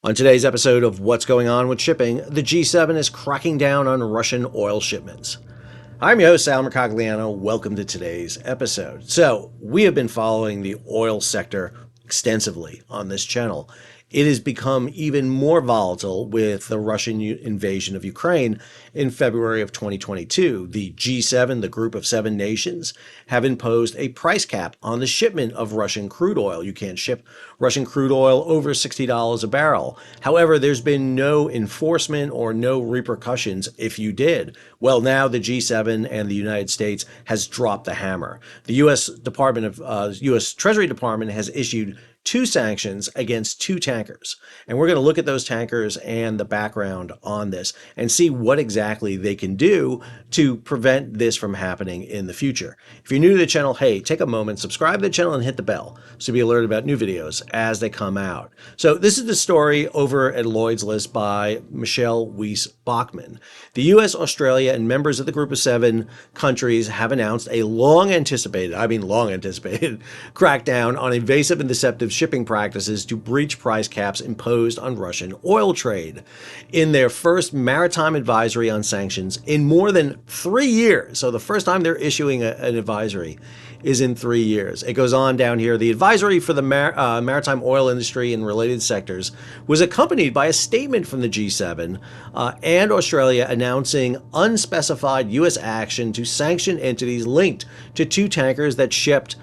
On today's episode of What's Going On with Shipping, the G7 is cracking down on Russian oil shipments. I'm your host, Sal Mercogliano. Welcome to today's episode. So, we have been following the oil sector extensively on this channel. It has become even more volatile with the Russian invasion of Ukraine in February of 2022. The G7, the group of 7 nations, have imposed a price cap on the shipment of Russian crude oil. You can't ship Russian crude oil over $60 a barrel. However, there's been no enforcement or no repercussions if you did. Well, now the G7 and the United States has dropped the hammer. The U.S. Treasury Department has issued 2 sanctions against 2 tankers. And we're going to look at those tankers and the background on this and see what exactly they can do to prevent this from happening in the future. If you're new to the channel, hey, take a moment, subscribe to the channel and hit the bell to be alerted about new videos as they come out. So this is the story over at Lloyd's List by Michelle Weiss-Bachmann. The U.S., Australia, and members of the group of 7 countries have announced a long anticipated crackdown on invasive and deceptive shipping practices to breach price caps imposed on Russian oil trade. In their first maritime advisory on sanctions in more than 3 years, so the first time they're issuing an advisory is in 3 years. It goes on down here. The advisory for the maritime oil industry and related sectors was accompanied by a statement from the G7 and Australia announcing unspecified U.S. action to sanction entities linked to 2 tankers that shipped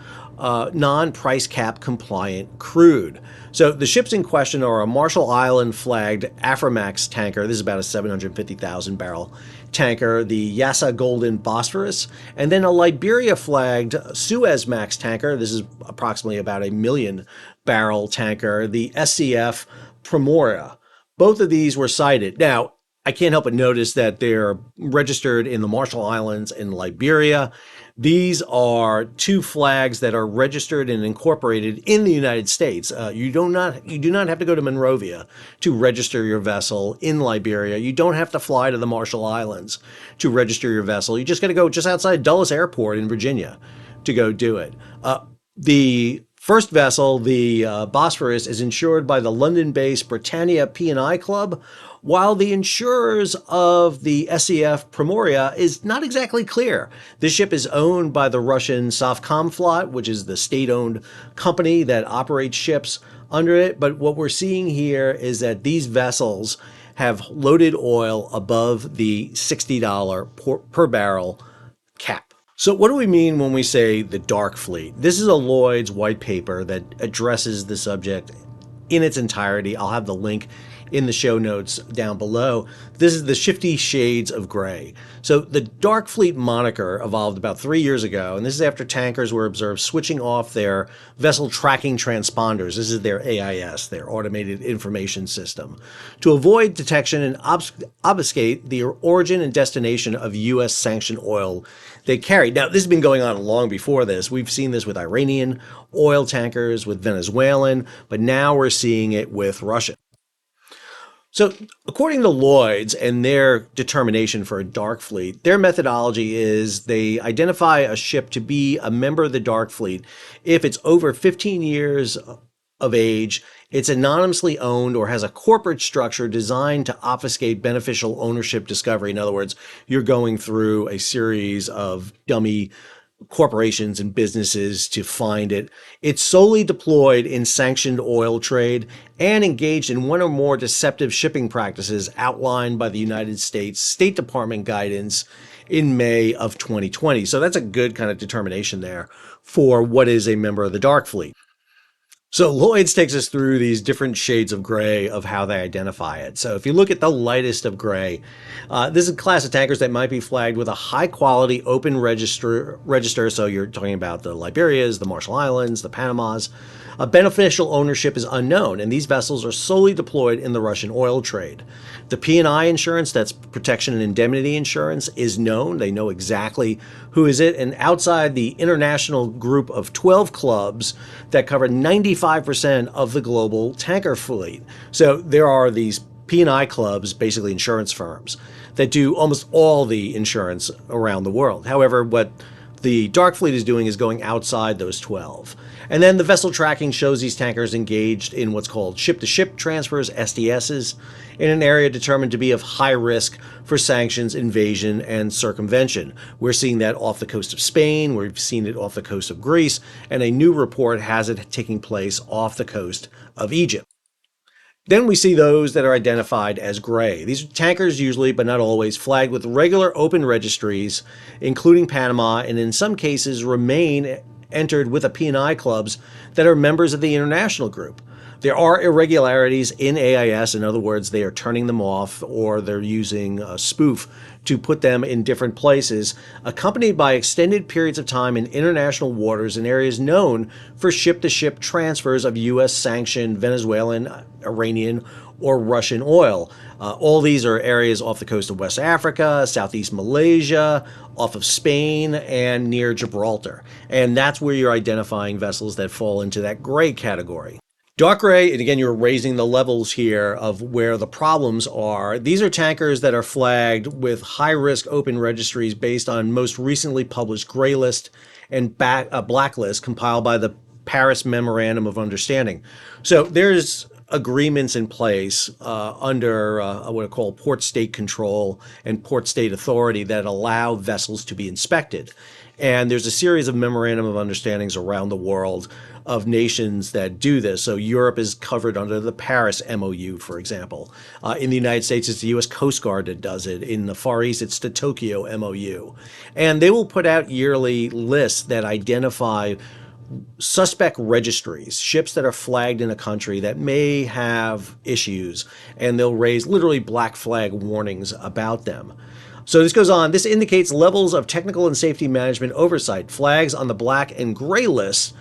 non-price cap compliant crude. So the ships in question are a Marshall Island flagged Aframax tanker. This is about a 750,000 barrel tanker, the Yassa Golden Bosphorus, and then a Liberia flagged Suezmax tanker. This is approximately about a 1 million barrel tanker, the SCF Primoria. Both of these were cited. Now, I can't help but notice that they're registered in the Marshall Islands in Liberia. These are 2 flags that are registered and incorporated in the United States. You do not have to go to Monrovia to register your vessel in Liberia. You don't have to fly to the Marshall Islands to register your vessel. You just got to go just outside Dulles Airport in Virginia to go do it. The first vessel, the Bosphorus, is insured by the London-based Britannia P&I Club, while the insurers of the SCF Primoria is not exactly clear. This ship is owned by the Russian Sovcomflot, which is the state-owned company that operates ships under it. But what we're seeing here is that these vessels have loaded oil above the $60 per barrel cap. So what do we mean when we say the dark fleet? This is a Lloyd's white paper that addresses the subject in its entirety. I'll have the link in the show notes down below. This is the Shifty Shades of Grey. So the dark fleet moniker evolved about 3 years ago, and this is after tankers were observed switching off their vessel tracking transponders. This is their AIS, their automated information system, to avoid detection and obfuscate the origin and destination of U.S. sanctioned oil they carried. Now, this has been going on long before this. We've seen this with Iranian oil tankers, with Venezuelan, but now we're seeing it with Russia. So according to Lloyd's and their determination for a dark fleet, their methodology is they identify a ship to be a member of the dark fleet if it's over 15 years of age, it's anonymously owned, or has a corporate structure designed to obfuscate beneficial ownership discovery. In other words, you're going through a series of dummy corporations and businesses to find it. It's solely deployed in sanctioned oil trade and engaged in one or more deceptive shipping practices outlined by the United States State Department guidance in May of 2020. So that's a good kind of determination there for what is a member of the dark fleet. So Lloyd's takes us through these different shades of gray of how they identify it. So if you look at the lightest of gray, this is a class of tankers that might be flagged with a high quality open register. So you're talking about the Liberias, the Marshall Islands, the Panamas. A beneficial ownership is unknown, and these vessels are solely deployed in the Russian oil trade. The P&I insurance, that's protection and indemnity insurance, is known. They know exactly who is it. And outside the international group of 12 clubs that cover 95% of the global tanker fleet. So there are these P&I clubs, basically insurance firms, that do almost all the insurance around the world. However, what the Dark Fleet is doing is going outside those 12. And then the vessel tracking shows these tankers engaged in what's called ship-to-ship transfers, STSs, in an area determined to be of high risk for sanctions, invasion, and circumvention. We're seeing that off the coast of Spain, we've seen it off the coast of Greece, and a new report has it taking place off the coast of Egypt. Then we see those that are identified as gray. These are tankers usually, but not always, flagged with regular open registries, including Panama, and in some cases remain entered with a P&I clubs that are members of the international group. There are irregularities in AIS. In other words, they are turning them off or they're using a spoof to put them in different places, accompanied by extended periods of time in international waters in areas known for ship-to-ship transfers of U.S. sanctioned Venezuelan, Iranian, or Russian oil. All these are areas off the coast of West Africa, Southeast Malaysia, off of Spain, and near Gibraltar. And that's where you're identifying vessels that fall into that gray category. Dark gray, and again, you're raising the levels here of where the problems are. These are tankers that are flagged with high-risk open registries based on most recently published gray list and blacklist compiled by the Paris Memorandum of Understanding. So there's agreements in place under what I call port state control and port state authority that allow vessels to be inspected. And there's a series of memorandum of understandings around the world of nations that do this. So Europe is covered under the Paris MOU, for example. In the United States, it's the U.S. Coast Guard that does it. In the Far East, it's the Tokyo MOU. And they will put out yearly lists that identify suspect registries, ships that are flagged in a country that may have issues, and they'll raise literally black flag warnings about them. So this goes on. This indicates levels of technical and safety management oversight. Flags on the black and gray lists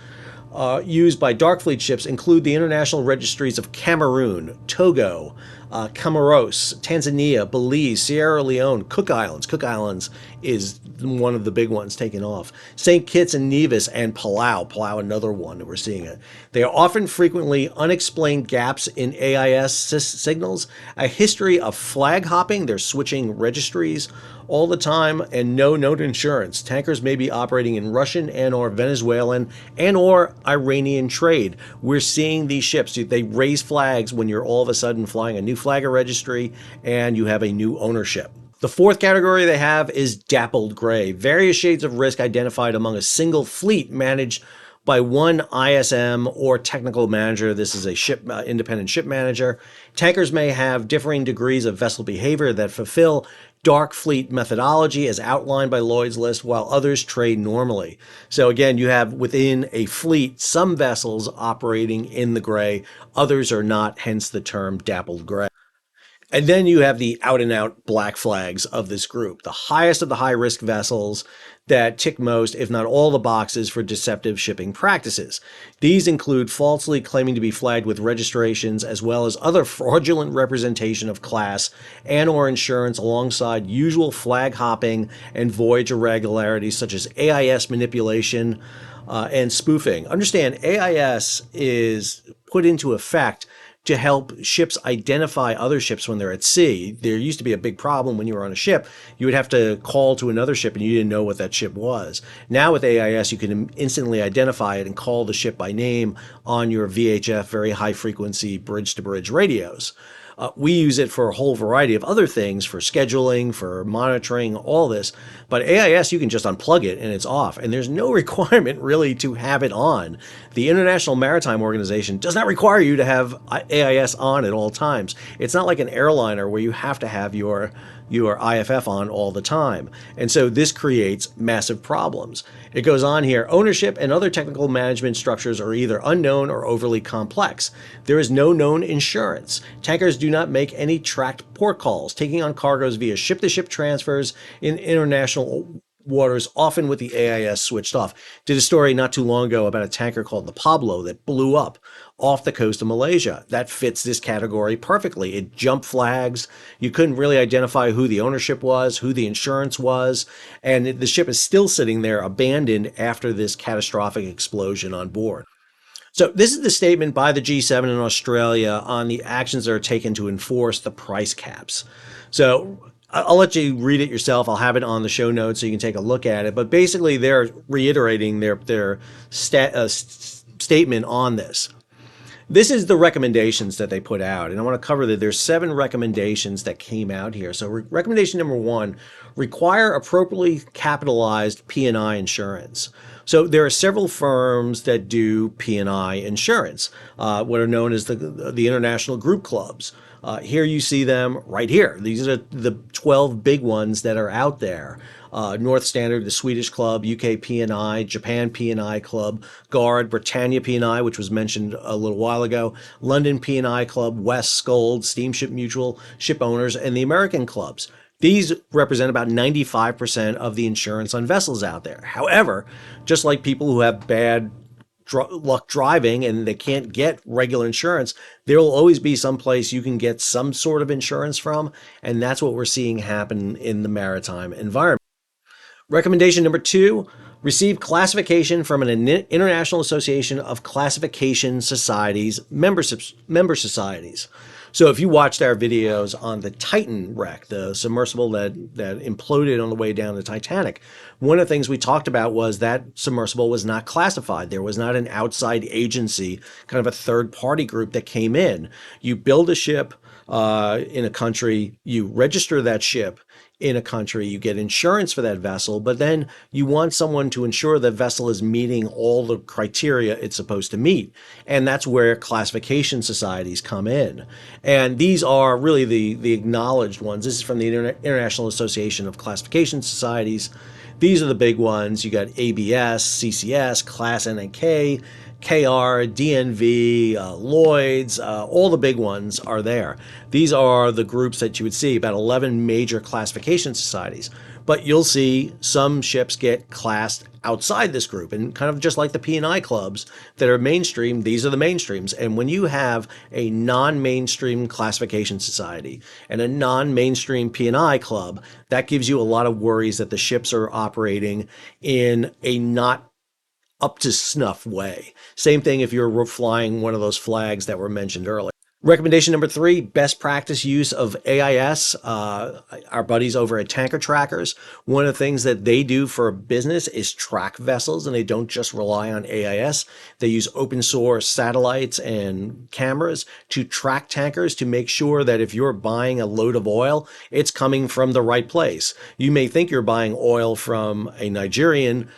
used by Dark Fleet ships include the international registries of Cameroon, Togo, Comoros, Tanzania, Belize, Sierra Leone, Cook Islands. Cook Islands is one of the big ones taking off. St. Kitts and Nevis, and Palau. Palau, another one that we're seeing it. They are often frequently unexplained gaps in AIS signals, a history of flag hopping. They're switching registries all the time, and no note insurance. Tankers may be operating in Russian and or Venezuelan and or Iranian trade. We're seeing these ships, they raise flags when you're all of a sudden flying a new flag or registry and you have a new ownership. The fourth category they have is dappled gray, various shades of risk identified among a single fleet managed by one ISM or technical manager. This is a ship independent ship manager. Tankers may have differing degrees of vessel behavior that fulfill Dark Fleet methodology as outlined by Lloyd's List, while others trade normally. So again, you have within a fleet some vessels operating in the gray, others are not, hence the term dappled gray. And then you have the out-and-out black flags of this group, the highest of the high-risk vessels that tick most, if not all, the boxes for deceptive shipping practices. These include falsely claiming to be flagged with registrations, as well as other fraudulent representation of class and or insurance, alongside usual flag hopping and voyage irregularities such as AIS manipulation and spoofing. Understand, AIS is put into effect to help ships identify other ships when they're at sea. There used to be a big problem when you were on a ship. You would have to call to another ship and you didn't know what that ship was. Now with AIS, you can instantly identify it and call the ship by name on your VHF, very high frequency bridge-to-bridge radios. We use it for a whole variety of other things, for scheduling, for monitoring, all this. But AIS, you can just unplug it and it's off. And there's no requirement really to have it on. The International Maritime Organization does not require you to have AIS on at all times. It's not like an airliner where you have to have your IFF on all the time. And so this creates massive problems. It goes on here, ownership and other technical management structures are either unknown or overly complex. There is no known insurance. Tankers do not make any tracked port calls, taking on cargoes via ship-to-ship transfers in international waters, often with the AIS switched off. Did a story not too long ago about a tanker called the Pablo that blew up off the coast of Malaysia. That fits this category perfectly. It jumped flags. You couldn't really identify who the ownership was, who the insurance was, and the ship is still sitting there abandoned after this catastrophic explosion on board. So this is the statement by the G7 in Australia on the actions that are taken to enforce the price caps. So I'll let you read it yourself. I'll have it on the show notes so you can take a look at it. But basically, they're reiterating their statement on this. This is the recommendations that they put out, and I want to cover that. There's 7 recommendations that came out here. So recommendation number 1, require appropriately capitalized P&I insurance. So there are several firms that do P&I insurance, what are known as the international group clubs. Here you see them right here. These are the 12 big ones that are out there. North Standard, the Swedish club, UK P&I, Japan P&I club, Guard, Britannia P&I, which was mentioned a little while ago, London P&I club, West, Scold, Steamship Mutual, Ship Owners, and the American clubs. These represent about 95% of the insurance on vessels out there. However, just like people who have bad luck driving and they can't get regular insurance, there will always be some place you can get some sort of insurance from, and that's what we're seeing happen in the maritime environment. Recommendation number 2, receive classification from an International Association of Classification Societies member societies. So if you watched our videos on the Titan wreck, the submersible that imploded on the way down the Titanic, one of the things we talked about was that submersible was not classified. There was not an outside agency, kind of a third-party group that came in. You build a ship in a country, you register that ship in a country, you get insurance for that vessel, but then you want someone to ensure the vessel is meeting all the criteria it's supposed to meet. And that's where classification societies come in. And these are really the acknowledged ones. This is from the International Association of Classification Societies. These are the big ones. You got ABS, CCS, Class NNK, KR, DNV, Lloyd's, all the big ones are there. These are the groups that you would see, about 11 major classification societies. But you'll see some ships get classed outside this group, and kind of just like the P&I clubs that are mainstream, these are the mainstreams. And when you have a non-mainstream classification society and a non-mainstream P&I club, that gives you a lot of worries that the ships are operating in a not up to snuff way. Same thing if you're flying one of those flags that were mentioned earlier. Recommendation number 3, best practice use of AIS. Our buddies over at Tanker Trackers, one of the things that they do for business is track vessels, and they don't just rely on AIS. They use open source satellites and cameras to track tankers to make sure that if you're buying a load of oil, it's coming from the right place. You may think you're buying oil from a Nigerian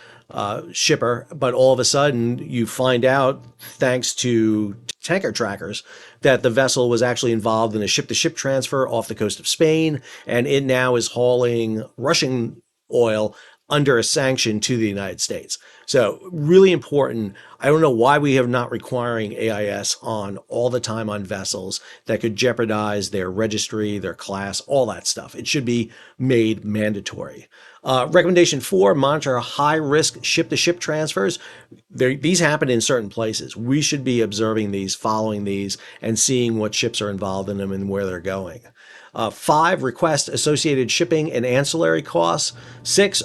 shipper, but all of a sudden you find out, thanks to Tanker Trackers, that the vessel was actually involved in a ship-to-ship transfer off the coast of Spain, and it now is hauling Russian oil under a sanction to the United States. So really important. I don't know why we are not requiring AIS on all the time on vessels that could jeopardize their registry, their class, all that stuff. It should be made mandatory. Recommendation 4, monitor high-risk ship-to-ship transfers. These happen in certain places. We should be observing these, following these, and seeing what ships are involved in them and where they're going. 5, request associated shipping and ancillary costs. 6,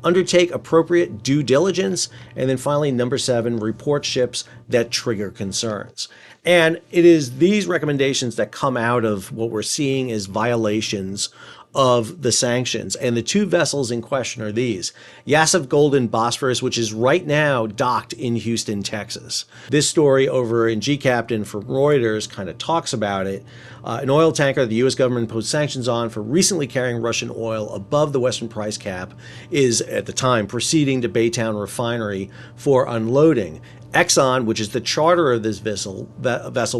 undertake appropriate due diligence. And then finally, number 7, report ships that trigger concerns. And it is these recommendations that come out of what we're seeing as violations of the sanctions. And the 2 vessels in question are these: Yasef Golden Bosphorus, which is right now docked in Houston, Texas. This story over in G-Captain for Reuters kind of talks about it. An oil tanker the U.S. government imposed sanctions on for recently carrying Russian oil above the Western price cap is, at the time, proceeding to Baytown Refinery for unloading. Exxon, which is the charterer of this vessel,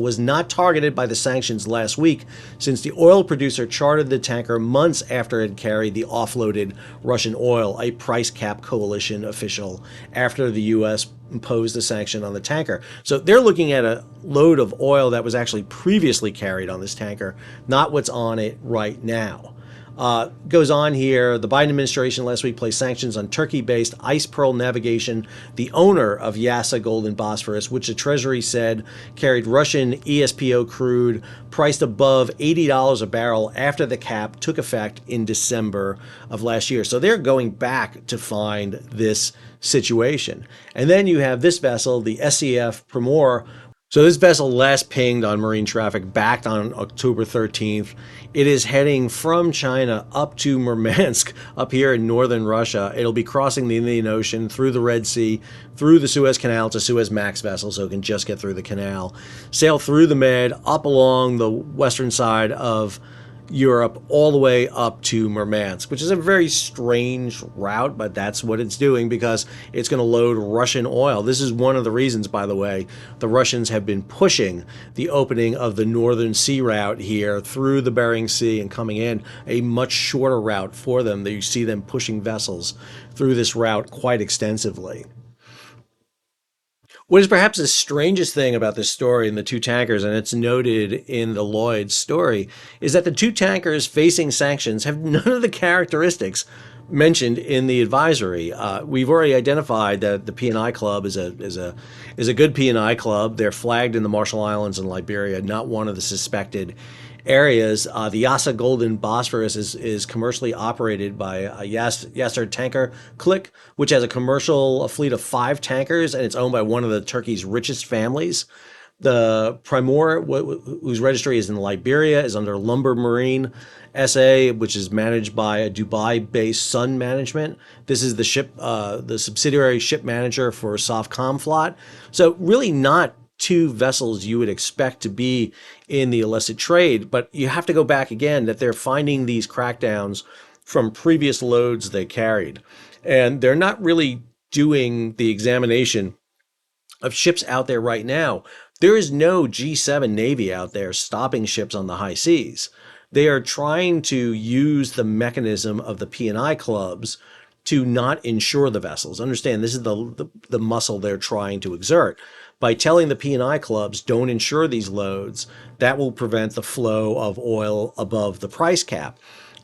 was not targeted by the sanctions last week, since the oil producer chartered the tanker months after it had carried the offloaded Russian oil, a price cap coalition official, after the U.S. imposed a sanction on the tanker. So they're looking at a load of oil that was actually previously carried on this tanker, not what's on it right now. Goes on here, the Biden administration last week placed sanctions on Turkey-based Ice Pearl Navigation, the owner of Yasa Golden Bosphorus, which the Treasury said carried Russian ESPO crude priced above $80 a barrel after the cap took effect in December of last year. So they're going back to find this situation. And then you have this vessel, the SCF Primor, So this vessel last pinged on marine traffic back on October 13th. It is heading from China up to Murmansk up here in northern Russia. It'll be crossing the Indian Ocean through the Red Sea, through the Suez Canal. It's a Suez Max vessel, so it can just get through the canal, sail through the Med, up along the western side of Europe all the way up to Murmansk, which is a very strange route, but that's what it's doing because it's going to load Russian oil. This is one of the reasons, by the way, the Russians have been pushing the opening of the Northern Sea route here through the Bering Sea and coming in, a much shorter route for them. You see them pushing vessels through this route quite extensively. What is perhaps the strangest thing about this story and the two tankers, and it's noted in the Lloyd's story, is that the two tankers facing sanctions have none of the characteristics mentioned in the advisory. We've already identified that the P&I Club is a good P&I club. They're flagged in the Marshall Islands and Liberia, not one of the suspected areas. The Yasa Golden Bosphorus is commercially operated by Yasser Tanker Click, which has a fleet of 5 tankers, and it's owned by one of the Turkey's richest families. The Primor, whose registry is in Liberia, is under Lumber Marine SA, which is managed by a Dubai-based Sun Management. This is the subsidiary ship manager for Sovcomflot. So really not two vessels you would expect to be in the illicit trade, but you have to go back again that they're finding these crackdowns from previous loads they carried. And they're not really doing the examination of ships out there right now. There is no G7 Navy out there stopping ships on the high seas. They are trying to use the mechanism of the P&I clubs to not insure the vessels. Understand, this is the muscle they're trying to exert. By telling the P&I clubs don't insure these loads, that will prevent the flow of oil above the price cap.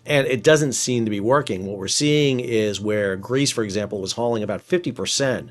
And it doesn't seem to be working. What we're seeing is where Greece, for example, was hauling about 50%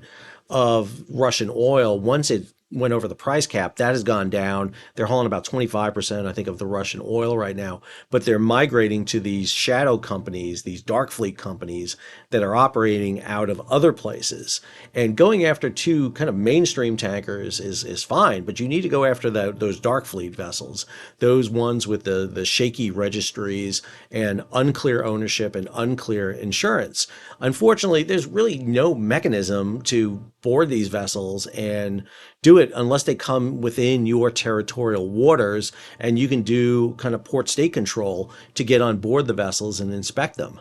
of Russian oil. Once it went over the price cap, that has gone down. They're hauling about 25%, I think, of the Russian oil right now. But they're migrating to these shadow companies, these dark fleet companies that are operating out of other places. And going after two kind of mainstream tankers is fine, but you need to go after those dark fleet vessels, those ones with the shaky registries and unclear ownership and unclear insurance. Unfortunately, there's really no mechanism to board these vessels and do it unless they come within your territorial waters, and you can do kind of port state control to get on board the vessels and inspect them.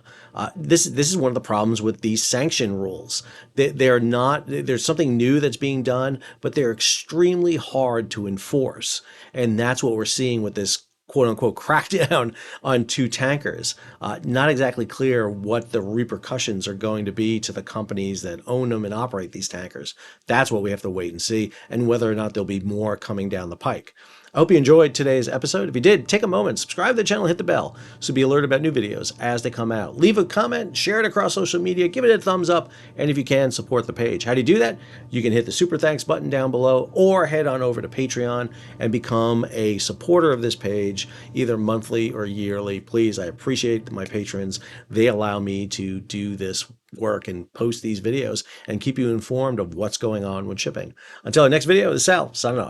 This is one of the problems with these sanction rules. They're not, there's something new that's being done, but they're extremely hard to enforce. And that's what we're seeing with this quote unquote crackdown on two tankers. Not exactly clear what the repercussions are going to be to the companies that own them and operate these tankers. That's what we have to wait and see, and whether or not there'll be more coming down the pike. I hope you enjoyed today's episode. If you did, take a moment, subscribe to the channel, hit the bell so be alerted about new videos as they come out. Leave a comment, share it across social media, give it a thumbs up, and if you can, support the page. How do you do that? You can hit the super thanks button down below or head on over to Patreon and become a supporter of this page, either monthly or yearly. Please, I appreciate my patrons. They allow me to do this work and post these videos and keep you informed of what's going on with shipping. Until our next video, this is Sal, signing off.